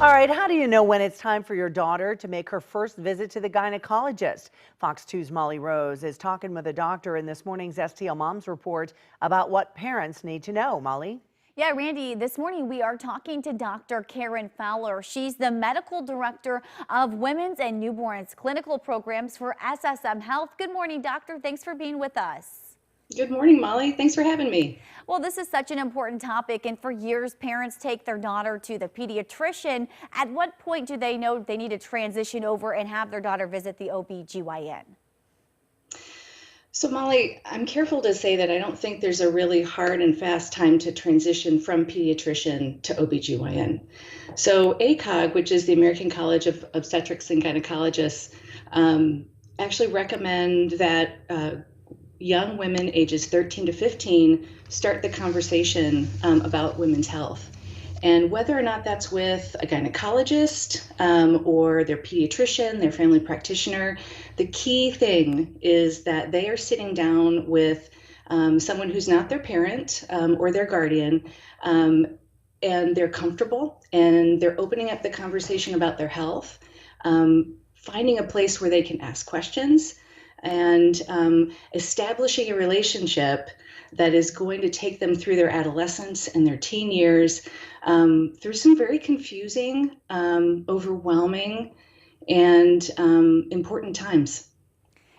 All right, how do you know when it's time for your daughter to make her first visit to the gynecologist? Fox 2's Molly Rose is talking with a doctor in this morning's STL Moms Report about what parents need to know. Molly? Yeah, Randy, this morning we are talking to Dr. Karen Fowler. She's the medical director of Women's and Newborns Clinical Programs for SSM Health. Good morning, doctor. Thanks for being with us. Good morning, Molly. Thanks for having me. Well, this is such an important topic, and for years, parents take their daughter to the pediatrician. At what point do they know they need to transition over and have their daughter visit the OB/GYN? So, Molly, I'm careful to say that I don't think there's a really hard and fast time to transition from pediatrician to OB/GYN. So, ACOG, which is the American College of Obstetrics and Gynecologists, actually recommend that young women ages 13 to 15 start the conversation about women's health. And whether or not that's with a gynecologist or their pediatrician, their family practitioner, the key thing is that they are sitting down with someone who's not their parent or their guardian, and they're comfortable and they're opening up the conversation about their health, finding a place where they can ask questions, and establishing a relationship that is going to take them through their adolescence and their teen years, through some very confusing, overwhelming, and important times.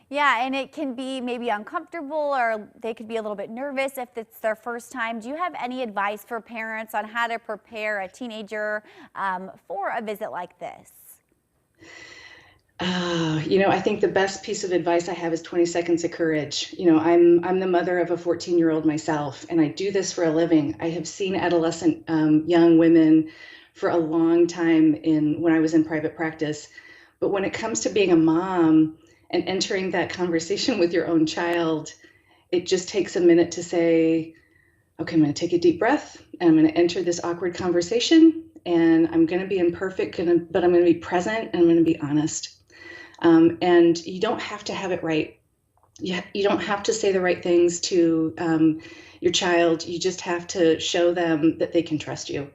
Yeah, and it can be maybe uncomfortable, or they could be a little bit nervous if it's their first time. Do you have any advice for parents on how to prepare a teenager for a visit like this? I think the best piece of advice I have is 20 seconds of courage. I'm the mother of a 14-year-old myself, and I do this for a living. I have seen adolescent young women for a long time when I was in private practice. But when it comes to being a mom and entering that conversation with your own child, it just takes a minute to say, okay, I'm going to take a deep breath, and I'm going to enter this awkward conversation, and I'm going to be imperfect, but I'm going to be present, and I'm going to be honest. And you don't have to have it right. You don't have to say the right things to your child. You just have to show them that they can trust you,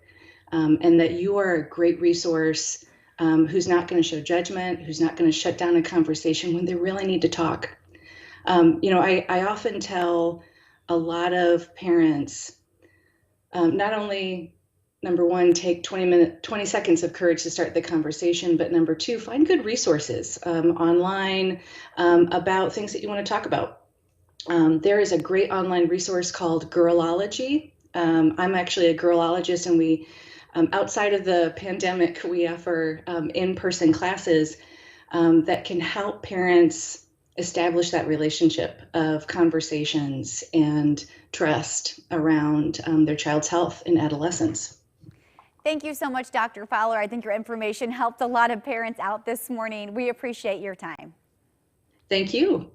and that you are a great resource, who's not going to show judgment, who's not going to shut down a conversation when they really need to talk. I often tell a lot of parents, not only number one, take 20 seconds of courage to start the conversation, but number two, find good resources online about things that you want to talk about. There is a great online resource called Girlology. I'm actually a girlologist, and we, outside of the pandemic, we offer in-person classes that can help parents establish that relationship of conversations and trust around their child's health in adolescence. Thank you so much, Dr. Fowler. I think your information helped a lot of parents out this morning. We appreciate your time. Thank you.